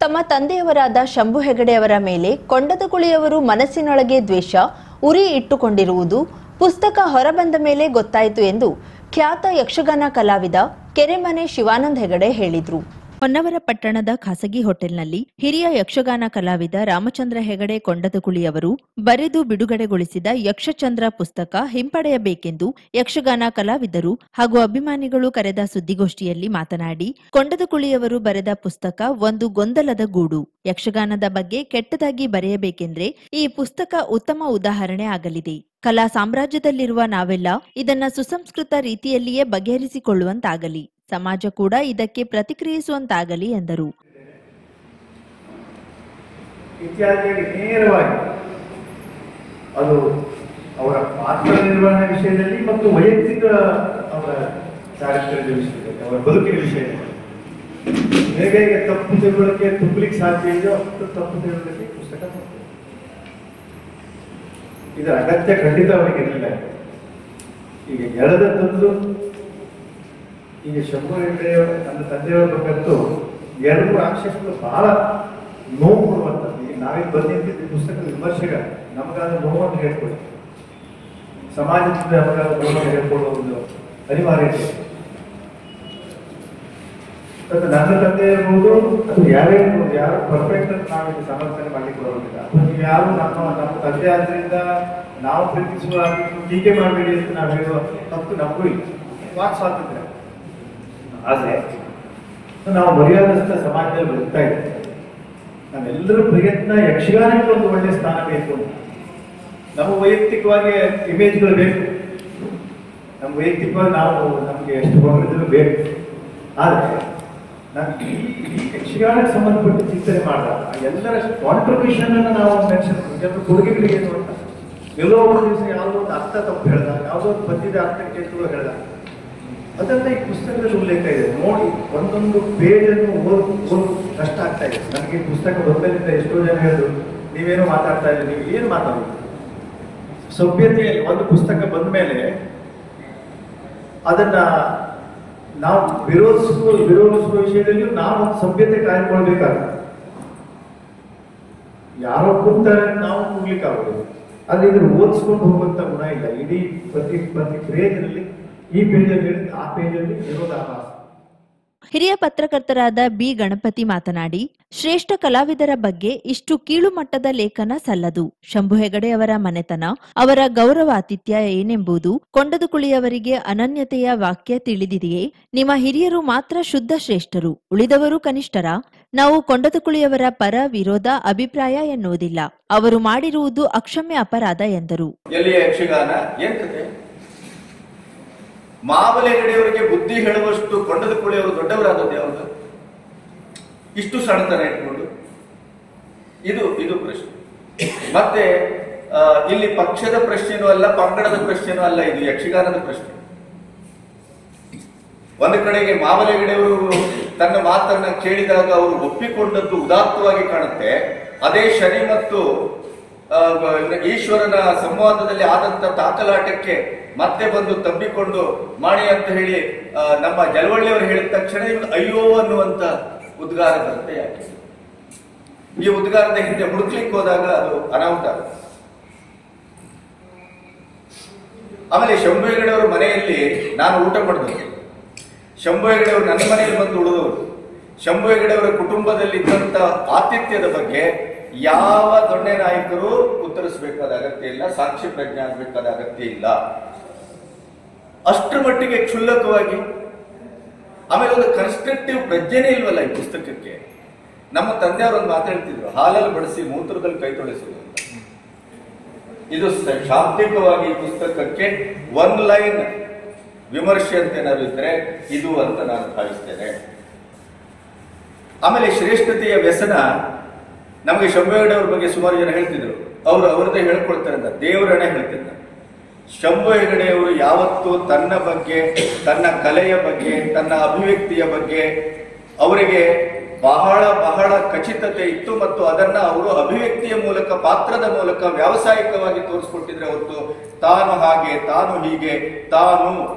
ತಮ್ಮ ತಂದೆಯವರಾದ ಶಂಭು ಹೆಗಡೆಯವರ ಮೇಲೆ ಕೊಂಡದಗುಳಿಯವರು ಮನಸ್ಸಿನೊಳಗೆ ದ್ವೇಷ, ಉರಿ ಇಟ್ಟುಕೊಂಡಿರುವುದು ಪುಸ್ತಕ ಹೊರಬಂದ ಮೇಲೆ ಗೊತ್ತಾಯಿತು ಎಂದು ಖ್ಯಾತ ಯಕ್ಷಗಾನ ಕಲಾವಿದ ಕೆರೆಮನೆ ಶಿವಾನಂದ ಹೆಗಡೆ ಹೇಳಿದರು. ಹೊನ್ನವರ ಪಟ್ಟಣದ ಖಾಸಗಿ ಹೋಟೆಲ್ನಲ್ಲಿ ಹಿರಿಯ ಯಕ್ಷಗಾನ ಕಲಾವಿದ ರಾಮಚಂದ್ರ ಹೆಗಡೆ ಕೊಂಡದಗುಳಿಯವರು ಬರೆದು ಬಿಡುಗಡೆಗೊಳಿಸಿದ ಯಕ್ಷಚಂದ್ರ ಪುಸ್ತಕ ಹಿಂಪಡೆಯಬೇಕೆಂದು ಯಕ್ಷಗಾನ ಕಲಾವಿದರು ಹಾಗೂ ಅಭಿಮಾನಿಗಳು ಕರೆದ ಸುದ್ದಿಗೋಷ್ಠಿಯಲ್ಲಿ ಮಾತನಾಡಿ, ಕೊಂಡದಗುಳಿಯವರು ಬರೆದ ಪುಸ್ತಕ ಒಂದು ಗೊಂದಲದ ಗೂಡು. ಯಕ್ಷಗಾನದ ಬಗ್ಗೆ ಕೆಟ್ಟದಾಗಿ ಬರೆಯಬೇಕೆಂದ್ರೆ ಈ ಪುಸ್ತಕ ಉತ್ತಮ ಉದಾಹರಣೆ ಆಗಲಿದೆ. ಕಲಾ ಸಾಮ್ರಾಜ್ಯದಲ್ಲಿರುವ ನಾವೆಲ್ಲ ಇದನ್ನ ಸುಸಂಸ್ಕೃತ ರೀತಿಯಲ್ಲಿಯೇ ಬಗೆಹರಿಸಿಕೊಳ್ಳುವಂತಾಗಲಿ, ಸಮಾಜ ಕೂಡ ಇದಕ್ಕೆ ಪ್ರತಿಕ್ರಿಯಿಸುವಂತಾಗಲಿ ಎಂದರು. ಇತ್ಯಾದಿಯಾಗಿ ನೇರವಾಗಿ ಅದು ಅವರ ಪಾತ್ರ ನಿರ್ವಹಣೆ ವಿಷಯದಲ್ಲಿ ಮತ್ತು ವೈಯಕ್ತಿಕ ಅವರ ಚಾರಿತ್ರ್ಯದ ವಿಷಯದಲ್ಲಿ, ಅವರ ಬದುಕಿನ ವಿಷಯದಲ್ಲಿ ಹೇಗೆ ತಪ್ಪು ತಿಳುವಳಿಕೆ ತುಂಬಲಿಕ್ಕೆ ಸಾಧ್ಯ ಇದೆಯೋ ಅಷ್ಟು ತಪ್ಪು ತಿಳುವಳಿಕೆ ಪುಸ್ತಕ ಬರ್ತದೆ. ಇದರ ಅಗತ್ಯ ಖಂಡಿತ ಅವರಿಗೆ ಇರಲಿಲ್ಲ. ಈಗ ಎಳೆದ ತಂದು ಈಗ ಶಂಭು ಹೆಗಡೆಯವರು ನನ್ನ ತಂದೆಯವರ ಬಗ್ಗಂತೂ ಎರಡು ಆಕ್ಷೇಪಗಳು ಬಹಳ ನೋವು ಕೊಡುವಂಥದ್ದು. ಈಗ ನಾವೇನು ಬಂದಿದ್ದ ಪುಸ್ತಕದ ವಿಮರ್ಶೆಗ ನಮಗಾದ ನೋವನ್ನು ಹೇಳ್ಕೊಡಿ, ಸಮಾಜದಿಂದ ನಮಗಾದ ನೋವನ್ನು ಹೇಳ್ಕೊಳ್ಳೋ ಒಂದು ಅನಿವಾರ್ಯತೆ. ನನ್ನ ತಂದೆ ಇರ್ಬೋದು, ಅದು ಯಾರೇ ಯಾರು ಪರ್ಫೆಕ್ಟ್ ಅಂತ ನಾವಿಲ್ಲಿ ಸಮರ್ಥನೆ ಮಾಡಲಿಕ್ಕೆ ಬರೋದಿಲ್ಲ. ನೀವು ಯಾರು ನಮ್ಮ ತಂದೆ ಆದ್ರಿಂದ ನಾವು ಪ್ರೀತಿಸುವ ಟೀಕೆ ಮಾಡಬೇಡಿ ಅಂತ ನಾವು ಹೇಳುವ ತಪ್ಪು ನಮಗೂ ಇಲ್ಲ, ವಾಕ್ ಸ್ವಾತಂತ್ರ್ಯ. ಆದರೆ ನಾವು ಮರ್ಯಾದಸ್ಥ ಸಮಾಜದಲ್ಲಿ ಬದುಕ್ತಾ ಇದ್ದೇವೆ. ನಾವೆಲ್ಲರೂ ಪ್ರಯತ್ನ ಯಕ್ಷಗಾನಕ್ಕೆ ಒಂದು ಒಳ್ಳೆಯ ಸ್ಥಾನ ಬೇಕು, ನಮ್ಮ ವೈಯಕ್ತಿಕವಾಗಿ ಇಮೇಜ್ಗಳು ಬೇಕು, ನಮ್ಮ ವೈಯಕ್ತಿಕವಾಗಿ ನಾವು ನಮಗೆ ಎಷ್ಟು ಹೊಗಳಿದ್ರು ಬೇಕು. ಆದರೆ ನಾನು ಈ ಯಕ್ಷಗಾನಕ್ಕೆ ಸಂಬಂಧಪಟ್ಟ ಚಿಂತನೆ ಮಾಡಿದಾಗ ಎಲ್ಲರ ಕಾಂಟ್ರಿಬ್ಯೂಷನ್ ಅನ್ನು ನಾವು ಮೆನ್ಷನ್ ಮಾಡಿ, ಕೊಡುಗೆಗಳಿಗೆ ಏನು ಅಂತ ಎಲ್ಲೋ ಒಂದು ದಿವಸ ಯಾವುದೋ ಒಂದು ಅರ್ಥ ತಪ್ಪು ಹೇಳಿದಾಗ, ಯಾವುದೋ ಒಂದು ಬಂದಿದೆ ಅರ್ಥಕ್ಕೆ ಹೇಳಿದಾಗ ಅದನ್ನ ಈ ಪುಸ್ತಕದಲ್ಲಿ ಉಲ್ಲೇಖ ಇದೆ. ನೋಡಿ, ಒಂದೊಂದು ಪೇಜನ್ನು ಓದು ಕಷ್ಟ ಆಗ್ತಾ ಇದೆ ನನಗೆ. ಈ ಪುಸ್ತಕ ಬಂದಲ್ಲಿಂದ ಎಷ್ಟೋ ಜನ ಹೇಳಿದ್ರು, ನೀವೇನು ಮಾತಾಡ್ತಾ ಇದ್ದೀರಿ, ನೀವು ಏನು ಮಾತಾಡೋದು. ಸಭ್ಯತೆಯಲ್ಲಿ ಒಂದು ಪುಸ್ತಕ ಬಂದ ಮೇಲೆ ಅದನ್ನ ನಾವು ವಿರೋಧಿಸುವ ವಿಷಯದಲ್ಲಿಯೂ ನಾವು ಒಂದು ಸಭ್ಯತೆ ಕಾಯ್ಕೊಳ್ಬೇಕಾಗುತ್ತೆ. ಯಾರೋ ಕೂಗ್ತಾರೆ ನಾವು ಕೂಗ್ಲಿಕ್ಕಾಗೋದು, ಆದ್ರೆ ಇದ್ರ ಓದಿಸ್ಕೊಂಡು ಹೋಗುವಂತ ಗುಣ ಇಲ್ಲ. ಇಡೀ ಪ್ರತಿ ಪೇಜಲ್ಲಿ ಈ ಪೇಜಲ್ಲಿ ಆ ಪೇಜಲ್ಲಿ ವಿರೋಧಾಭಾಸ. ಹಿರಿಯ ಪತ್ರಕರ್ತರಾದ ಬಿ ಗಣಪತಿ ಮಾತನಾಡಿ, ಶ್ರೇಷ್ಠ ಕಲಾವಿದರ ಬಗ್ಗೆ ಇಷ್ಟು ಕೀಳು ಮಟ್ಟದ ಲೇಖನ ಸಲ್ಲದು. ಶಂಭು ಹೆಗಡೆಯವರ ಮನೆತನ, ಅವರ ಗೌರವಾತಿಥ್ಯ ಏನೆಂಬುದು ಕೊಂಡದಗುಳಿಯವರಿಗೆ ಅನನ್ಯತೆಯ ವಾಕ್ಯ ತಿಳಿದಿದೆಯೇ? ನಿಮ್ಮ ಹಿರಿಯರು ಮಾತ್ರ ಶುದ್ಧ ಶ್ರೇಷ್ಠರು, ಉಳಿದವರು ಕನಿಷ್ಠರ? ನಾವು ಕೊಂಡದಗುಳಿಯವರ ಪರ ವಿರೋಧ ಅಭಿಪ್ರಾಯ ಎನ್ನುವುದಿಲ್ಲ. ಅವರು ಮಾಡಿರುವುದು ಅಕ್ಷಮ್ಯ ಅಪರಾಧ ಎಂದರು. ಮಾವಲೆ ಹೆಗಡೆಯವರಿಗೆ ಬುದ್ಧಿ ಹೇಳುವಷ್ಟು ಕೊಂಡದಗುಳಿಯವರು ದೊಡ್ಡವರಾದದ್ದು ಯಾವುದು? ಇಷ್ಟು ಸಣ್ಣತನ ಇಟ್ಕೊಂಡು ಇದು ಪ್ರಶ್ನೆ. ಮತ್ತೆ ಇಲ್ಲಿ ಪಕ್ಷದ ಪ್ರಶ್ನೆನೂ ಅಲ್ಲ, ಪಂಗಡದ ಪ್ರಶ್ನೆನೂ ಅಲ್ಲ, ಇದು ಯಕ್ಷಗಾನದ ಪ್ರಶ್ನೆ. ಒಂದು ಕಡೆಗೆ ಮಾವಲೆ ಹೆಗಡೆಯವರು ತನ್ನ ಮಾತನ್ನ ಕೇಳಿದಾಗ ಅವರು ಒಪ್ಪಿಕೊಂಡದ್ದು ಉದಾತ್ತವಾಗಿ ಕಾಣುತ್ತೆ. ಅದೇ ಶನಿ ಮತ್ತು ಈಶ್ವರನ ಸಂವಾದದಲ್ಲಿ ಆದಂತ ತಾಕಲಾಟಕ್ಕೆ ಮತ್ತೆ ಬಂದು ತಬ್ಬಿಕೊಂಡು ಮಾಡಿ ಅಂತ ಹೇಳಿ ನಮ್ಮ ಜಲವಳ್ಳಿಯವರು ಹೇಳಿದ ತಕ್ಷಣ ಅಯ್ಯೋ ಅನ್ನುವಂತ ಉದ್ಗಾರ ಬರುತ್ತೆ. ಯಾಕೆ ಈ ಉದ್ಗಾರದ ಹಿಂದೆ ಹುಡುಕ್ಲಿಕ್ಕೆ ಹೋದಾಗ ಅದು ಅನಾಹುತ. ಆಮೇಲೆ ಶಂಭು ಹೆಗಡೆಯವರ ಮನೆಯಲ್ಲಿ ನಾನು ಊಟ ಮಾಡಿದವರು. ಶಂಭು ಹೆಗಡೆಯವರು ನನ್ನ ಮನೆಯಲ್ಲಿ ಬಂದು ಉಳಿದವರು. ಶಂಭು ಹೆಗಡೆಯವರ ಕುಟುಂಬದಲ್ಲಿ ಇದ್ದಂತ ಆತಿಥ್ಯದ ಬಗ್ಗೆ ಯಾವ ದೊಡ್ಡ ನಾಯಕರು ಉತ್ತರಿಸಬೇಕಾದ ಅಗತ್ಯ ಇಲ್ಲ, ಸಾಕ್ಷಿ ಪ್ರಜ್ಞೆ ಆಗಬೇಕಾದ ಅಗತ್ಯ ಇಲ್ಲ. ಅಷ್ಟರ ಮಟ್ಟಿಗೆ ಕ್ಷುಲ್ಲಕವಾಗಿ. ಆಮೇಲೆ ಒಂದು ಕನ್ಸ್ಟ್ರಕ್ಟಿವ್ ಪ್ರಜ್ಞೆನೇ ಇಲ್ವಲ್ಲ ಈ ಪುಸ್ತಕಕ್ಕೆ. ನಮ್ಮ ತಂದೆಯವರೊಂದು ಮಾತಾಡ್ತಿದ್ರು, ಹಾಲಲ್ಲಿ ಬಡಿಸಿ ಮೂತ್ರದಲ್ಲಿ ಕೈ ತೊಳೆಸುವುದು ಅಂತ. ಇದು ಶಾಬ್ದಿಕವಾಗಿ ಪುಸ್ತಕಕ್ಕೆ ಒನ್ ಲೈನ್ ವಿಮರ್ಶೆ ಅಂತ ಏನಾದ್ರು ಇದ್ರೆ ಇದು ಅಂತ ನಾನು ಭಾವಿಸ್ತೇನೆ. ಆಮೇಲೆ ಶ್ರೇಷ್ಠತೆಯ ವ್ಯಸನ ನಮಗೆ ಶಂಭು ಹೆಗಡೆಯವ್ರ ಬಗ್ಗೆ ಸುಮಾರು ಜನ ಹೇಳ್ತಿದ್ರು. ಅವರು ಅವರದೇ ಹೇಳ್ಕೊಳ್ತಾರೆ ಅಂತ ದೇವರನ್ನೇ ಹೇಳ್ತಿದ್ದ. ಶಂಭು ಹೆಗಡೆಯವರು ಯಾವತ್ತೂ ತನ್ನ ಬಗ್ಗೆ, ತನ್ನ ಕಲೆಯ ಬಗ್ಗೆ, ತನ್ನ ಅಭಿವ್ಯಕ್ತಿಯ ಬಗ್ಗೆ ಅವರಿಗೆ ಬಹಳ ಬಹಳ ಖಚಿತತೆ ಇತ್ತು ಮತ್ತು ಅದನ್ನ ಅವರು ಅಭಿವ್ಯಕ್ತಿಯ ಮೂಲಕ, ಪಾತ್ರದ ಮೂಲಕ ವ್ಯಾವಸಾಯಿಕವಾಗಿ ತೋರಿಸ್ಕೊಟ್ಟಿದ್ರೆ ಹೊರತು ತಾನು ಹಾಗೆ, ತಾನು ಹೀಗೆ, ತಾನು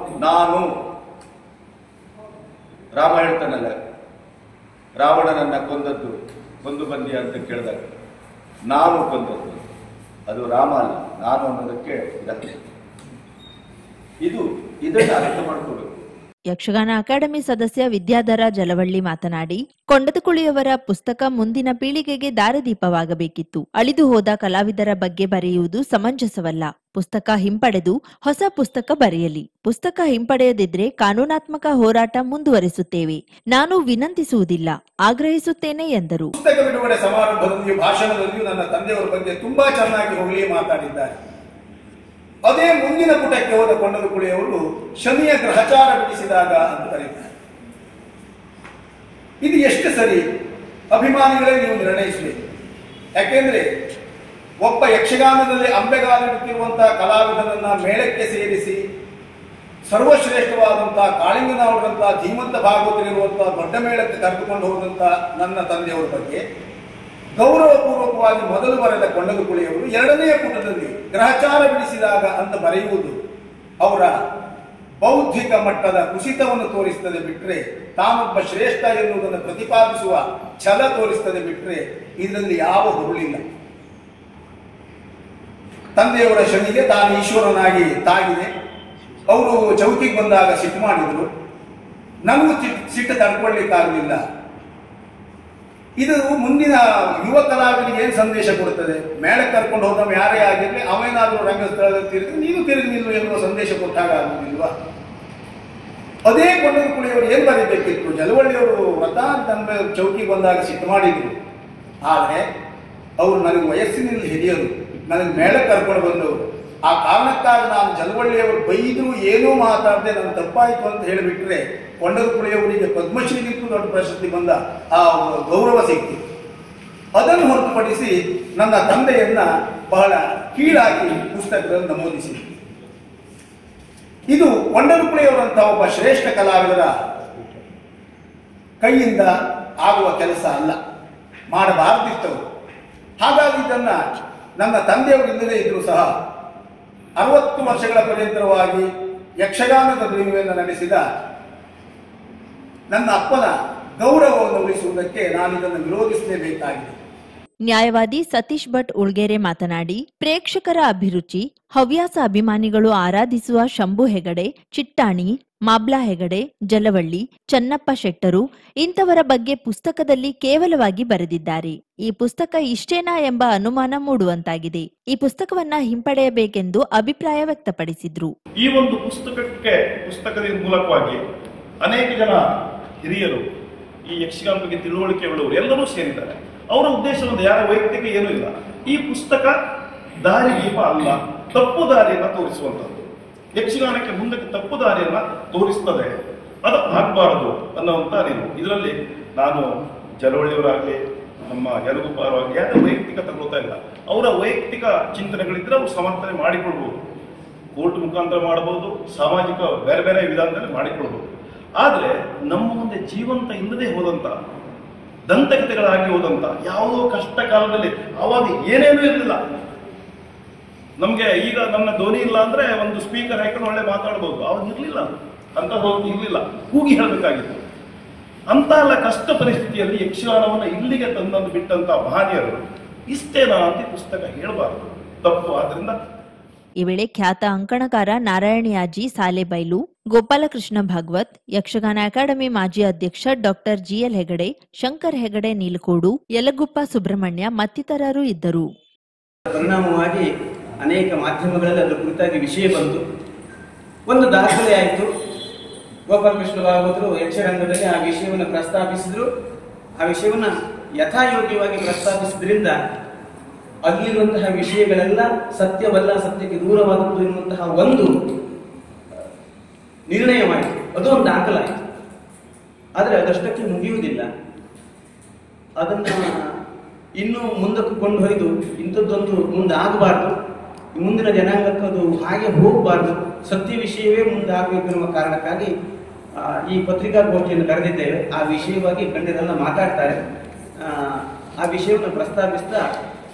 ನಾನು. ರಾಮ ಹೇಳ್ತಾನಲ್ಲ, ರಾವಣನನ್ನ ಕೊಂದು ಬಂದಿ ಅಂತ ಕೇಳಿದಾಗ ನಾನು ಕೊಂದದ್ದು, ಅದು ರಾಮ ಅಲ್ಲ, ನಾನು ಅನ್ನೋದಕ್ಕೆ ಇದಕ್ಕೆ ಇದನ್ನು ಅರ್ಥ ಮಾಡಿಕೊಡು. ಯಕ್ಷಗಾನ ಅಕಾಡೆಮಿ ಸದಸ್ಯ ವಿದ್ಯಾಧರ ಜಲವಳ್ಳಿ ಮಾತನಾಡಿ, ಕೊಂಡದಕುಳಿಯವರ ಪುಸ್ತಕ ಮುಂದಿನ ಪೀಳಿಗೆಗೆ ದಾರಿದೀಪವಾಗಬೇಕಿತ್ತು. ಅಳಿದು ಹೋದ ಕಲಾವಿದರ ಬಗ್ಗೆ ಬರೆಯುವುದು ಸಮಂಜಸವಲ್ಲ. ಪುಸ್ತಕ ಹಿಂಪಡೆದು ಹೊಸ ಪುಸ್ತಕ ಬರೆಯಲಿ. ಪುಸ್ತಕ ಹಿಂಪಡೆಯದಿದ್ರೆ ಕಾನೂನಾತ್ಮಕ ಹೋರಾಟ ಮುಂದುವರಿಸುತ್ತೇವೆ. ನಾನು ವಿನಂತಿಸುವುದಿಲ್ಲ, ಆಗ್ರಹಿಸುತ್ತೇನೆ ಎಂದರು. ಪುಸ್ತಕ ಬಿಡುಗಡೆ ಸಮಾರಂಭದಲ್ಲಿಯೂ ಭಾಷಣದಲ್ಲಿಯೂ ನನ್ನ ತಂದೆಯವರ ಬಗ್ಗೆ ತುಂಬಾ ಚೆನ್ನಾಗಿ ಹೊಗಳಿ ಮಾತಾಡಿದ್ದಾರೆ. ಅದೇ ಮುಂದಿನ ಪುಟಕ್ಕೆ ಹೋದ ಕೊಂಡದಕುಳಿಯವರು ಶನಿಯ ಗ್ರಹಚಾರ ಬಿಡಿಸಿದಾಗ ಅಂತ ಕರೀತಾರೆ. ಇದು ಎಷ್ಟು ಸರಿ? ಅಭಿಮಾನಿಗಳೇ ನೀವು ನಿರ್ಣಯಿಸಬೇಕು. ಯಾಕೆಂದ್ರೆ ಒಬ್ಬ ಯಕ್ಷಗಾನದಲ್ಲಿ ಅಂಬೆಗಾಲಿಡುತ್ತಿರುವಂತಹ ಕಲಾವಿದನನ್ನ ಮೇಳಕ್ಕೆ ಸೇರಿಸಿ ಸರ್ವಶ್ರೇಷ್ಠವಾದಂತಹ ಕಾಳಿಂಗನವರಂತಹ ಧೀಮಂತ ಭಾಗವತರಿರುವಂತಹ ದೊಡ್ಡ ಮೇಳಕ್ಕೆ ಕರೆದುಕೊಂಡು ಹೋದಂತಹ ನನ್ನ ತಂದೆಯವರ ಬಗ್ಗೆ ಗೌರವಪೂರ್ವಕವಾಗಿ ಮೊದಲು ಬರೆದ ಕೊಂಡದಕುಳಿಯವರು ಎರಡನೆಯ ಪುಟದಲ್ಲಿ ಗ್ರಹಚಾರ ಬಿಡಿಸಿದಾಗ ಅಂತ ಬರೆಯುವುದು ಅವರ ಬೌದ್ಧಿಕ ಮಟ್ಟದ ಕುಸಿತವನ್ನು ತೋರಿಸ್ತದೆ ಬಿಟ್ರೆ, ತಾನೊಬ್ಬ ಶ್ರೇಷ್ಠ ಎನ್ನುವುದನ್ನು ಪ್ರತಿಪಾದಿಸುವ ಛಲ ತೋರಿಸ್ತದೆ ಬಿಟ್ರೆ ಇದರಲ್ಲಿ ಯಾವ ಹುರುಳಿಲ್ಲ. ತಂದೆಯವರ ಶನಿಗೆ ತಾನು ಈಶ್ವರನಾಗಿ ತಾಗಿದೆ. ಅವರು ಚೌಕಿಗೆ ಬಂದಾಗ ಸಿಟ್ಟು ಮಾಡಿದ್ರು. ನಮಗೂ ಸಿಟ್ಟು ತಡ್ಕೊಳ್ಳಿಕ್ಕಾಗಲಿಲ್ಲ. ಇದು ಮುಂದಿನ ಯುವ ಕಲಾವಿದರಿಗೆ ಏನ್ ಸಂದೇಶ ಕೊಡುತ್ತದೆ? ಮೇಳಕ್ಕೆ ಕರ್ಕೊಂಡು ಹೋದವ ಯಾರೇ ಆಗಿರಲಿ, ಅವೇನಾದ್ರೂ ರಂಗಸ್ಥಳದಲ್ಲಿ ತಿರುಗಿ ನೀನು ತಿರುಗಿ ನಿಲ್ಲು ಎನ್ನುವ ಸಂದೇಶ ಕೊಟ್ಟಾಗ ಆಗುವುದಿಲ್ವಾ? ಅದೇ ಕೊಂಡದಕುಳಿಯವರು ಏನ್ ಬರೀಬೇಕಿತ್ತು? ಜಲವಳ್ಳಿಯವರು ವ್ರತ ನನ್ನ ಚೌಕಿಗೆ ಬಂದಾಗ ಸಿಟ್ಟು ಮಾಡಿದ್ರು. ಆದ್ರೆ ಅವರು ನನಗೆ ವಯಸ್ಸಿನಲ್ಲಿ ಹಿರಿಯರು, ನನಗೆ ಮೇಳಕ್ಕೆ ಕರ್ಕೊಂಡು ಬಂದವರು. ಆ ಕಾರಣಕ್ಕಾಗಿ ನಾನು ಜಲವಳ್ಳಿಯವರು ಬೈದು ಏನೂ ಮಾತಾಡದೆ ನಾನು ತಪ್ಪಾಯಿತು ಅಂತ ಹೇಳಿಬಿಟ್ರೆ ಕೊಂಡದಕುಳಿಯವರಿಗೆ ಪದ್ಮಶ್ರೀಗಿಂತೂ ದೊಡ್ಡ ಪ್ರಶಸ್ತಿ ಬಂದ ಆ ಗೌರವ ಸಿಕ್ತಿತ್ತು. ಅದನ್ನು ಹೊರತುಪಡಿಸಿ ನನ್ನ ತಂದೆಯನ್ನ ಬಹಳ ಕೀಳಾಗಿ ಪುಸ್ತಕದಲ್ಲಿ ನಮೂದಿಸಿದೆ. ಇದು ಕೊಂಡದಕುಳಿಯವರಂತಹ ಒಬ್ಬ ಶ್ರೇಷ್ಠ ಕಲಾವಿದರ ಕೈಯಿಂದ ಆಗುವ ಕೆಲಸ ಅಲ್ಲ, ಮಾಡಬಾರದಿತ್ತವರು. ಹಾಗಾಗಿ ಇದನ್ನ ನನ್ನ ತಂದೆಯವರಿಲ್ಲದೆ ಇದ್ರೂ ಸಹ 60 ವರ್ಷಗಳ ಪರ್ಯಂತರವಾಗಿ ಯಕ್ಷಗಾನದ ದುಡಿಮೆಯನ್ನು ನಡೆಸಿದ ನನ್ನ ಅಪ್ಪನ ಗೌರವವನ್ನು ಉಳಿಸುವುದಕ್ಕೆ ನಾನು ಇದನ್ನು ವಿರೋಧಿಸಲೇಬೇಕಾಗಿದೆ. ನ್ಯಾಯವಾದಿ ಸತೀಶ್ ಭಟ್ ಉಳ್ಗೆರೆ ಮಾತನಾಡಿ, ಪ್ರೇಕ್ಷಕರ ಅಭಿರುಚಿ, ಹವ್ಯಾಸ ಅಭಿಮಾನಿಗಳು ಆರಾಧಿಸುವ ಶಂಭು ಹೆಗಡೆ, ಚಿಟ್ಟಾಣಿ, ಮಾಬ್ಲಾ ಹೆಗಡೆ, ಜಲವಳ್ಳಿ, ಚನ್ನಪ್ಪ ಶೆಟ್ಟರು ಇಂಥವರ ಬಗ್ಗೆ ಪುಸ್ತಕದಲ್ಲಿ ಕೇವಲವಾಗಿ ಬರೆದಿದ್ದಾರೆ. ಈ ಪುಸ್ತಕ ಇಷ್ಟೇನಾ ಎಂಬ ಅನುಮಾನ ಮೂಡುವಂತಾಗಿದೆ. ಈ ಪುಸ್ತಕವನ್ನ ಹಿಂಪಡೆಯಬೇಕೆಂದು ಅಭಿಪ್ರಾಯ ವ್ಯಕ್ತಪಡಿಸಿದ್ರು. ಈ ಒಂದು ಪುಸ್ತಕದ ಮೂಲಕವಾಗಿ ಅನೇಕ ಜನ ಹಿರಿಯರು, ಈ ಯಕ್ಷಗಾನ ಬಗ್ಗೆ ತಿಳುವಳಿಕೆ ಉಳ್ಳವರು ಎಲ್ಲರೂ ಸೇರಿದ್ದಾರೆ. ಅವರ ಉದ್ದೇಶ ಒಂದು ಯಾರ ವೈಯಕ್ತಿಕ ಏನೂ ಇಲ್ಲ. ಈ ಪುಸ್ತಕ ದಾರಿದೀಪ ಅಲ್ಲ, ತಪ್ಪು ದಾರಿಯನ್ನ ತೋರಿಸುವಂತದ್ದು. ಯಕ್ಷಗಾನಕ್ಕೆ ಮುಂದಕ್ಕೆ ತಪ್ಪು ದಾರಿಯನ್ನ ತೋರಿಸ್ತದೆ, ಅದು ಆಗಬಾರದು ಅನ್ನುವಂತ ಅರಿವು. ಇದರಲ್ಲಿ ನಾನು ಜಲವಳ್ಳಿಯವರಾಗಲಿ ನಮ್ಮ ಯಲಗುಪ್ಪಾರವಾಗಲಿ ಯಾರು ವೈಯಕ್ತಿಕ ತಗೊಳ್ತಾ ಇಲ್ಲ. ಅವರ ವೈಯಕ್ತಿಕ ಚಿಂತನೆಗಳಿದ್ರೆ ಅವರು ಸಮರ್ಥನೆ ಮಾಡಿಕೊಳ್ಬಹುದು, ಕೋರ್ಟ್ ಮುಖಾಂತರ ಮಾಡಬಹುದು, ಸಾಮಾಜಿಕ ಬೇರೆ ಬೇರೆ ವಿಧಾನದಲ್ಲಿ ಮಾಡಿಕೊಳ್ಬಹುದು. ಆದ್ರೆ ನಮ್ಮ ಮುಂದೆ ಜೀವಂತ ಇಲ್ಲದೆ ಹೋದಂತ, ದಂತಕಥೆಗಳಾಗಿ ಹೋದಂತ ಯಾವುದೋ ಕಷ್ಟ ಕಾಲದಲ್ಲಿ ಅವಾಗ ಏನೇನೂ ಇರಲಿಲ್ಲ. ನಮ್ಗೆ ಈಗ ನನ್ನ ಧ್ವನಿ ಇಲ್ಲ ಅಂದ್ರೆ ಒಂದು ಸ್ಪೀಕರ್ ಹಾಕೊಂಡು ಒಳ್ಳೆ ಮಾತಾಡ್ಬೋದು, ಅವಾಗ ಇರ್ಲಿಲ್ಲ, ಅಂತ ಇರ್ಲಿಲ್ಲ, ಕೂಗಿ ಹೇಳಬೇಕಾಗಿತ್ತು. ಅಂತ ಎಲ್ಲ ಕಷ್ಟ ಪರಿಸ್ಥಿತಿಯಲ್ಲಿ ಯಕ್ಷಗಾನವನ್ನು ಇಲ್ಲಿಗೆ ತಂದು ಬಿಟ್ಟಂತ ಮಹನೀಯರು ಇಷ್ಟೇನಾ ಅಂತ ಪುಸ್ತಕ ಹೇಳಬಾರದು, ತಪ್ಪು. ಆದ್ರಿಂದ ಈ ವೇಳೆ ಖ್ಯಾತ ಅಂಕಣಕಾರ ನಾರಾಯಣಿಯಾಜಿ ಸಾಲೆಬೈಲು, ಗೋಪಾಲಕೃಷ್ಣ ಭಾಗವತ್, ಯಕ್ಷಗಾನ ಅಕಾಡೆಮಿ ಮಾಜಿ ಅಧ್ಯಕ್ಷ ಡಾಕ್ಟರ್ ಜಿಎಲ್ ಹೆಗಡೆ, ಶಂಕರ್ ಹೆಗಡೆ ನೀಲಕೋಡು, ಯಲಗುಪ್ಪ ಸುಬ್ರಹ್ಮಣ್ಯ ಮತ್ತಿತರರು ಇದ್ದರು. ಪರಿಣಾಮವಾಗಿ ಅನೇಕ ಮಾಧ್ಯಮಗಳಲ್ಲಿ ಅದರ ಕುರಿತಾಗಿ ವಿಷಯ ಬಂತು, ಒಂದು ದಾಖಲೆ ಆಯಿತು. ಗೋಪಾಲಕೃಷ್ಣ ಭಾಗವತರು ಯಕ್ಷರಂಗದಲ್ಲಿ ಆ ವಿಷಯವನ್ನು ಪ್ರಸ್ತಾಪಿಸಿದ್ರು. ಆ ವಿಷಯವನ್ನು ಯಥಾಯೋಗ್ಯವಾಗಿ ಪ್ರಸ್ತಾಪಿಸಿದ್ರಿಂದ ಅಲ್ಲಿರುವಂತಹ ವಿಷಯಗಳೆಲ್ಲ ಸತ್ಯವಲ್ಲ, ಸತ್ಯಕ್ಕೆ ದೂರವಾದದ್ದು ಎನ್ನುವಂತಹ ಒಂದು ನಿರ್ಣಯವಾಯಿತು. ಅದು ಒಂದು ದಾಖಲಾಯಿತು. ಆದರೆ ಅದಷ್ಟಕ್ಕೆ ಮುಗಿಯುವುದಿಲ್ಲ. ಅದನ್ನ ಇನ್ನೂ ಮುಂದಕ್ಕೆ ಕೊಂಡೊಯ್ದು ಇಂಥದ್ದೊಂದು ಮುಂದೆ ಆಗಬಾರ್ದು, ಮುಂದಿನ ಜನಾಂಗಕ್ಕೆ ಅದು ಹಾಗೆ ಹೋಗಬಾರ್ದು, ಸತ್ಯ ವಿಷಯವೇ ಮುಂದೆ ಆಗಬೇಕೆನ್ನುವ ಕಾರಣಕ್ಕಾಗಿ ಈ ಪತ್ರಿಕಾಗೋಷ್ಠಿಯನ್ನು ಕರೆದಿದ್ದೇವೆ. ಆ ವಿಷಯವಾಗಿ ಗಣ್ಯರೆಲ್ಲ ಮಾತಾಡ್ತಾರೆ. ಆ ವಿಷಯವನ್ನು ಪ್ರಸ್ತಾಪಿಸ್ತಾ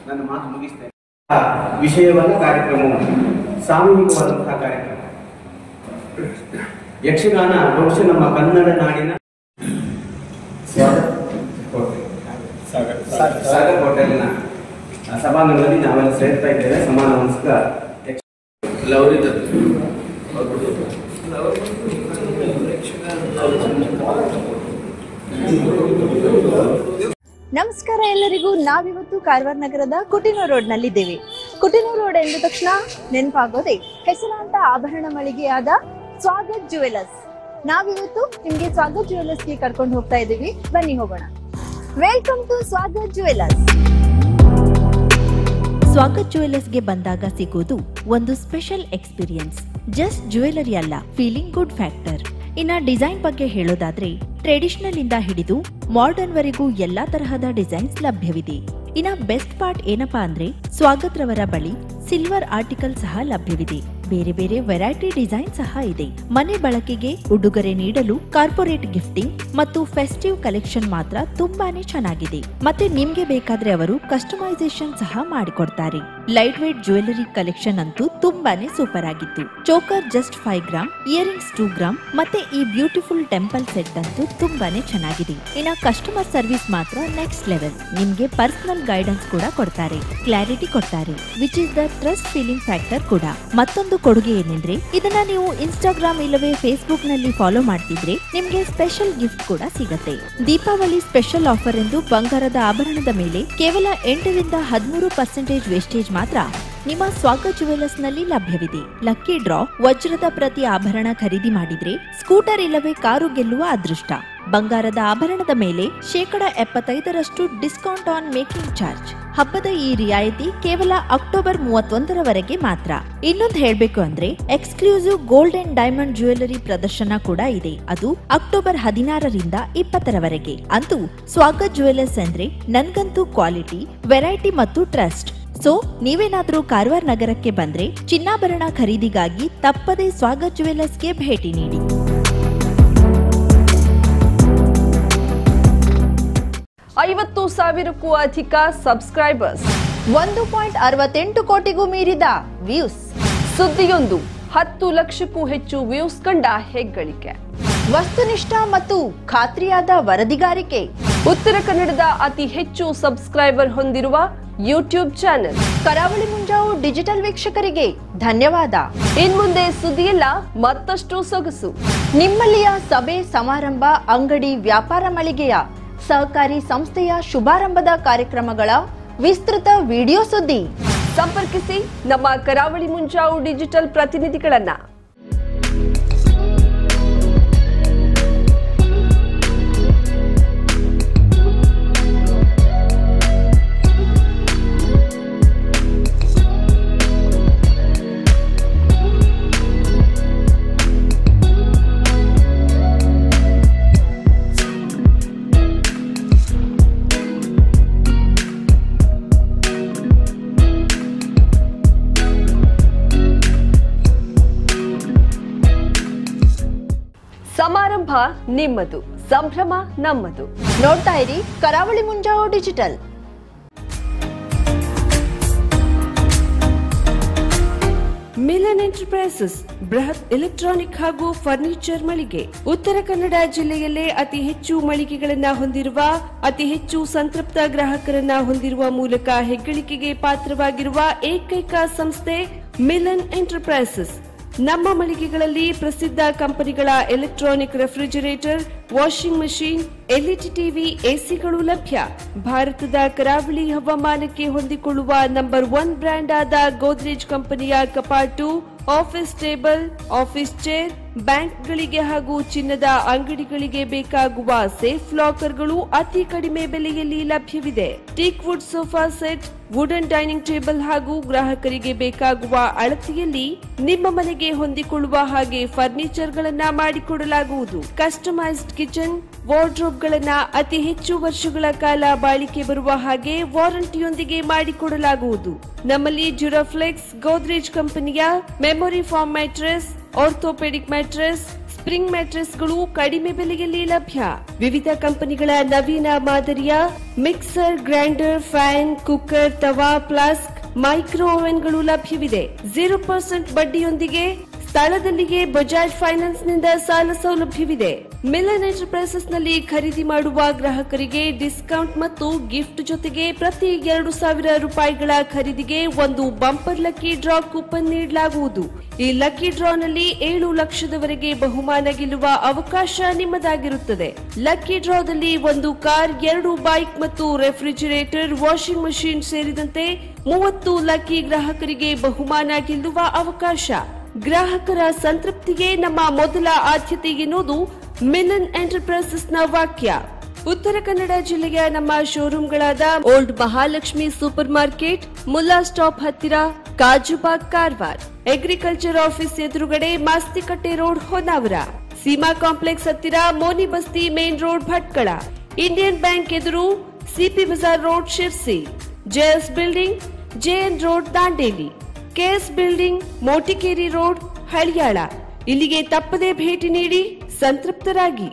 ನನ್ನ ಮಾತು ಮುಗಿಸ್ತೇನೆ. ಆ ವಿಷಯವಾದ ಕಾರ್ಯಕ್ರಮವು ಸಾಮೂಹಿಕವಾದಂತಹ ಕಾರ್ಯಕ್ರಮ. ಯಕ್ಷಗಾನ ಬಹುಶಃ ನಮ್ಮ ಕನ್ನಡ ನಾಡಿನ ಸಾಗರ್ ಹೋಟೆಲ್ನ ಸಭಾಂಗಣದಲ್ಲಿ ನಾವೆಲ್ಲ ಸೇರ್ತಾ ಇದ್ದೇವೆ. ಸಮಾನ ಮನಸ್ಕ ನಮಸ್ಕಾರ ಎಲ್ಲರಿಗೂ. ನಾವಿವತ್ತು ಕಾರವಾರ ನಗರದ ಕುಟಿನೂರ್ ರೋಡ್ ನಲ್ಲಿದ್ದೇವೆ. ಕುಟಿನೂರ್ ರೋಡ್ ಎಂದ ತಕ್ಷಣ ನೆನಪಾಗೋದೆ ಹೆಸರಾಂತ ಆಭರಣ ಮಳಿಗೆಯಾದ ಸ್ವಾಗತ್ ಜುವೆಲರ್ಸ್. ನಾವಿವತ್ತು ನಿಮ್ಗೆ ಸ್ವಾಗತ್ ಜುವೆಲರ್ಸ್ಗೆ ಕರ್ಕೊಂಡು ಹೋಗ್ತಾ ಇದ್ದೀವಿ. ಬನ್ನಿ ಹೋಗೋಣ. Welcome to Swagat jewellers. Swagat ಜುವೆಲರ್ಸ್ಗೆ ಬಂದಾಗ ಸಿಗೋದು ಒಂದು ಸ್ಪೆಷಲ್ ಎಕ್ಸ್ಪೀರಿಯನ್ಸ್. ಜಸ್ಟ್ ಜ್ಯುವೆಲರಿ ಅಲ್ಲ, ಫೀಲಿಂಗ್ ಗುಡ್ ಫ್ಯಾಕ್ಟರ್. ಇನ್ನ ಡಿಸೈನ್ ಬಗ್ಗೆ ಹೇಳೋದಾದ್ರೆ ಟ್ರೆಡಿಷನಲ್ ಇಂದ ಹಿಡಿದು ಮಾಡರ್ನ್ ವರೆಗೂ ಎಲ್ಲಾ ತರಹದ ಡಿಸೈನ್ಸ್ ಲಭ್ಯವಿದೆ. ಇನ್ನ ಬೆಸ್ಟ್ ಪಾರ್ಟ್ ಏನಪ್ಪಾ ಅಂದ್ರೆ ಸ್ವಾಗತ್ ರವರ ಬಳಿ ಸಿಲ್ವರ್ ಆರ್ಟಿಕಲ್ ಸಹ ಲಭ್ಯವಿದೆ. ಬೇರೆ ಬೇರೆ ವೆರೈಟಿ ಡಿಸೈನ್ ಸಹ ಇದೆ. ಮನೆ ಬಳಕೆಗೆ, ಉಡುಗೊರೆ ನೀಡಲು, ಕಾರ್ಪೊರೇಟ್ ಗಿಫ್ಟಿಂಗ್ ಮತ್ತು ಫೆಸ್ಟಿವ್ ಕಲೆಕ್ಷನ್ ಮಾತ್ರ ತುಂಬಾನೇ ಚೆನ್ನಾಗಿದೆ. ಮತ್ತೆ ನಿಮ್ಗೆ ಬೇಕಾದ್ರೆ ಅವರು ಕಸ್ಟಮೈಸೇಷನ್ ಸಹ ಮಾಡಿಕೊಡ್ತಾರೆ. ಲೈಟ್ ವೇಟ್ ಜ್ಯುವೆಲರಿ ಕಲೆಕ್ಷನ್ ಅಂತೂ ತುಂಬಾನೇ ಸೂಪರ್ ಆಗಿತ್ತು. Choker just 5 gram, earrings 2 gram ಮತ್ತೆ ಈ ಬ್ಯೂಟಿಫುಲ್ ಟೆಂಪಲ್ ಸೆಟ್ ಅಂತೂ ತುಂಬಾನೇ ಚೆನ್ನಾಗಿದೆ. ಇನ್ನ ಕಸ್ಟಮರ್ ಸರ್ವಿಸ್ ಮಾತ್ರ ನೆಕ್ಸ್ಟ್ ಲೆವೆಲ್. ನಿಮ್ಗೆ ಪರ್ಸನಲ್ ಗೈಡೆನ್ಸ್ ಕೂಡ ಕೊಡ್ತಾರೆ, ಕ್ಲಾರಿಟಿ ಕೊಡ್ತಾರೆ, which is the trust feeling factor ಕೂಡ. ಮತ್ತೊಂದು ಕೊಡುಗೆ ಏನೆಂದ್ರೆ ಇದನ್ನ ನೀವು ಇನ್ಸ್ಟಾಗ್ರಾಮ್ ಇಲ್ಲವೇ ಫೇಸ್ಬುಕ್ ನಲ್ಲಿ ಫಾಲೋ ಮಾಡ್ತಿದ್ರೆ ನಿಮ್ಗೆ ಸ್ಪೆಷಲ್ ಗಿಫ್ಟ್ ಕೂಡ ಸಿಗತ್ತೆ. ದೀಪಾವಳಿ ಸ್ಪೆಷಲ್ ಆಫರ್ ಎಂದು ಬಂಗಾರದ ಆಭರಣದ ಮೇಲೆ ಕೇವಲ 8ರಿಂದ 13% ವೇಸ್ಟೇಜ್ ಮಾತ್ರ ನಿಮ್ಮ ಸ್ವಾಗತ್ ಜುವೆಲರ್ಸ್ ನಲ್ಲಿ ಲಭ್ಯವಿದೆ. ಲಕ್ಕಿ ಡ್ರಾ, ವಜ್ರದ ಪ್ರತಿ ಆಭರಣ ಖರೀದಿ ಮಾಡಿದ್ರೆ ಸ್ಕೂಟರ್ ಇಲ್ಲವೇ ಕಾರು ಗೆಲ್ಲುವ ಅದೃಷ್ಟ. ಬಂಗಾರದ ಆಭರಣದ ಮೇಲೆ 75% ಡಿಸ್ಕೌಂಟ್ ಆನ್ ಮೇಕಿಂಗ್ ಚಾರ್ಜ್. ಹಬ್ಬದ ಈ ರಿಯಾಯಿತಿ ಕೇವಲ ಅಕ್ಟೋಬರ್ 31ರವರೆಗೆ ಮಾತ್ರ. ಇನ್ನೊಂದು ಹೇಳ್ಬೇಕು ಅಂದ್ರೆ exclusive gold and diamond jewellery ಪ್ರದರ್ಶನ ಕೂಡ ಇದೆ. ಅದು ಅಕ್ಟೋಬರ್ 16ರಿಂದ 20ರವರೆಗೆ. ಅಂತೂ ಸ್ವಾಗತ್ ಜುವೆಲರ್ಸ್ ಅಂದ್ರೆ ನನ್ಗಂತೂ ಕ್ವಾಲಿಟಿ, ವೆರೈಟಿ ಮತ್ತು ಟ್ರಸ್ಟ್. ಸೊ ನೀವೇನಾದ್ರೂ ಕಾರವಾರ ನಗರಕ್ಕೆ ಬಂದ್ರೆ ಚಿನ್ನಾಭರಣ ಖರೀದಿಗಾಗಿ ತಪ್ಪದೇ ಸ್ವಾಗತ್ ಜುವೆಲರ್ಸ್ಗೆ ಭೇಟಿ ನೀಡಿ. 50,000ಕ್ಕೂ ಅಧಿಕ ಸಬ್ಸ್ಕ್ರೈಬರ್ಸ್, 1.68 ಕೋಟಿಗೂ ಮೀರಿದ ವ್ಯೂಸ್. ಸುದ್ದಿಯೊಂದು 10 ಲಕ್ಷಕ್ಕೂ ಹೆಚ್ಚು ವ್ಯೂಸ್ ಕಂಡ ಹೆಗ್ಗಳಿಕೆ. ವಸ್ತುನಿಷ್ಠ ಮತ್ತು ಖಾತ್ರಿಯಾದ ವರದಿಗಾರಿಕೆ. ಉತ್ತರ ಕನ್ನಡದ ಅತಿ ಹೆಚ್ಚು ಸಬ್ಸ್ಕ್ರೈಬರ್ ಹೊಂದಿರುವ ಯೂಟ್ಯೂಬ್ ಚಾನೆಲ್ ಕರಾವಳಿ ಮುಂಜಾವು ಡಿಜಿಟಲ್ ವೀಕ್ಷಕರಿಗೆ ಧನ್ಯವಾದ. ಇನ್ಮುಂದೆ ಸುದ್ದಿಯೆಲ್ಲ ಮತ್ತಷ್ಟು ಸೊಗಸು. ನಿಮ್ಮಲ್ಲಿಯ ಸಭೆ ಸಮಾರಂಭ, ಅಂಗಡಿ, ವ್ಯಾಪಾರ ಮಳಿಗೆಯ, ಸಹಕಾರಿ ಸಂಸ್ಥೆಯ ಶುಭಾರಂಭದ ಕಾರ್ಯಕ್ರಮಗಳ ವಿಸ್ತೃತ ವಿಡಿಯೋ ಸುದ್ದಿ. ಸಂಪರ್ಕಿಸಿ ನಮ್ಮ ಕರಾವಳಿ ಮುಂಜಾವು ಡಿಜಿಟಲ್ ಪ್ರತಿನಿಧಿಗಳನ್ನ. ಸಮಾರಂಭ ನಿಮ್ಮದು, ಸಂಭ್ರಮ ನಮ್ಮದು. ನೋಡ್ತಾ ಇರಿ ಕರಾವಳಿ ಮುಂಜಾವು ಡಿಜಿಟಲ್. ಮಿಲನ್ ಎಂಟರ್ಪ್ರೈಸಸ್ ಬೃಹತ್ ಎಲೆಕ್ಟ್ರಾನಿಕ್ ಹಾಗೂ ಫರ್ನಿಚರ್ ಮಳಿಗೆ. ಉತ್ತರ ಕನ್ನಡ ಜಿಲ್ಲೆಯಲ್ಲೇ ಅತಿ ಹೆಚ್ಚು ಮಳಿಗೆಗಳನ್ನ ಹೊಂದಿರುವ, ಅತಿ ಹೆಚ್ಚು ಸಂತೃಪ್ತ ಗ್ರಾಹಕರನ್ನ ಹೊಂದಿರುವ ಮೂಲಕ ಹೆಗ್ಗಳಿಕೆಗೆ ಪಾತ್ರವಾಗಿರುವ ಏಕೈಕ ಸಂಸ್ಥೆ ಮಿಲನ್ ಎಂಟರ್ಪ್ರೈಸಸ್. ನಮ್ಮ ಮಳಿಗೆಗಳಲ್ಲಿ ಪ್ರಸಿದ್ಧ ಕಂಪನಿಗಳ electronic refrigerator, washing machine, LED TV, ಎಸಿಗಳು ಲಭ್ಯ. ಭಾರತದ ಕರಾವಳಿ ಹವಾಮಾನಕ್ಕೆ ಹೊಂದಿಕೊಳ್ಳುವ ನಂಬರ್ 1 ಬ್ರ್ಯಾಂಡ್ ಆದ ಗೋದ್ರೇಜ್ ಕಂಪನಿಯ ಕಪಾಟು, ಆಫೀಸ್ ಟೇಬಲ್, ಆಫೀಸ್ ಚೇರ್, ಬ್ಯಾಂಕ್ಗಳಿಗೆ ಹಾಗೂ ಚಿನ್ನದ ಅಂಗಡಿಗಳಿಗೆ ಬೇಕಾಗುವ ಸೇಫ್ ಲಾಕರ್ಗಳು ಅತಿ ಕಡಿಮೆ ಬೆಲೆಯಲ್ಲಿ ಲಭ್ಯವಿದೆ. Teak wood sofa set, wooden dining table ಹಾಗೂ ಗ್ರಾಹಕರಿಗೆ ಬೇಕಾಗುವ ಅಳತೆಯಲ್ಲಿ ನಿಮ್ಮ ಮನೆಗೆ ಹೊಂದಿಕೊಳ್ಳುವ ಹಾಗೆ ಫರ್ನಿಚರ್ ಗಳನ್ನ ಮಾಡಿಕೊಡಲಾಗುವುದು. ಕಸ್ಟಮೈಸ್ಡ್ ಕಿಚನ್, ವಾರ್ಡ್ರೋಬ್ ಗಳನ್ನ ಅತಿ ಹೆಚ್ಚು ವರ್ಷಗಳ ಕಾಲ ಬಾಳಿಕೆ ಬರುವ ಹಾಗೆ ವಾರಂಟಿಯೊಂದಿಗೆ ಮಾಡಿಕೊಡಲಾಗುವುದು. ನಮ್ಮಲ್ಲಿ ಡ್ಯೂರಾಫ್ಲೆಕ್ಸ್, ಗೋದ್ರೇಜ್ ಕಂಪನಿಯ memory foam mattress, orthopaedic mattress, spring ಮ್ಯಾಟ್ರೆಸ್ಗಳು ಕಡಿಮೆ ಬೆಲೆಯಲ್ಲಿ ಲಭ್ಯ. ವಿವಿಧ ಕಂಪನಿಗಳ ನವೀನ ಮಾದರಿಯ ಮಿಕ್ಸರ್, ಗ್ರೈಂಡರ್, ಫ್ಯಾನ್, ಕುಕ್ಕರ್, ತವಾ, ಫ್ಲಾಸ್ಕ್, ಮೈಕ್ರೋ ಓವೆನ್ಗಳು ಲಭ್ಯವಿದೆ. 0% ಬಡ್ಡಿಯೊಂದಿಗೆ ಸ್ಥಳದಲ್ಲಿಯೇ ಬಜಾಜ್ ಫೈನಾನ್ಸ್ ನಿಂದ ಸಾಲ ಸೌಲಭ್ಯವಿದೆ. ಮಿಲನ್ ಎಂಟರ್ಪ್ರೈಸಸ್ ನಲ್ಲಿ ಖರೀದಿ ಮಾಡುವ ಗ್ರಾಹಕರಿಗೆ ಡಿಸ್ಕೌಂಟ್ ಮತ್ತು ಗಿಫ್ಟ್ ಜೊತೆಗೆ ಪ್ರತಿ 2,000 ರೂಪಾಯಿಗಳ ಖರೀದಿಗೆ ಒಂದು ಬಂಪರ್ ಲಕ್ಕಿ ಡ್ರಾ ಕೂಪನ್ ನೀಡಲಾಗುವುದು. ಈ ಲಕ್ಕಿ ಡ್ರಾನಲ್ಲಿ 7 ಲಕ್ಷದವರೆಗೆ ಬಹುಮಾನ ಗೆಲ್ಲುವ ಅವಕಾಶ ನಿಮ್ಮದಾಗಿರುತ್ತದೆ. ಲಕ್ಕಿ ಡ್ರಾದಲ್ಲಿ 1 ಕಾರ್, 2 ಬೈಕ್ ಮತ್ತು ರೆಫ್ರಿಜಿರೇಟರ್, ವಾಷಿಂಗ್ ಮಷಿನ್ ಸೇರಿದಂತೆ 30 ಲಕ್ಕಿ ಗ್ರಾಹಕರಿಗೆ ಬಹುಮಾನ ಗೆಲ್ಲುವ ಅವಕಾಶ. ಗ್ರಾಹಕರ ಸಂತೃಪ್ತಿಗೆ ನಮ್ಮ ಮೊದಲ ಆದ್ಯತೆ ಎನ್ನುವುದು ಮಿಲನ್ ಎಂಟರ್ಪ್ರೈಸಸ್ನ ವಾಕ್ಯ. ಉತ್ತರ ಕನ್ನಡ ಜಿಲ್ಲೆಯ ನಮ್ಮ ಶೋರೂಮ್ಗಳಾದ old Mahalakshmi super market, Mulla stop ಹತ್ತಿರ, ಕಾಜುಬಾಗ್ ಕಾರವಾರ, ಅಗ್ರಿಕಲ್ಚರ್ ಆಫೀಸ್ ಎದುರುಗಡೆ ಮಾಸ್ತಿಕಟ್ಟೆ ರೋಡ್ ಹೊನ್ನಾವರ, ಸೀಮಾ ಕಾಂಪ್ಲೆಕ್ಸ್ ಹತ್ತಿರ Moni Basti main road Bhatkal, Indian bank ಎದುರು CP bazaar road Sirsi, JS building JN road Dandeli, KS building Motikeri road Haliyal. ಇಲ್ಲಿಗೆ ತಪ್ಪದೇ ಭೇಟಿ ನೀಡಿ ಸಂತೃಪ್ತರಾಗಿ.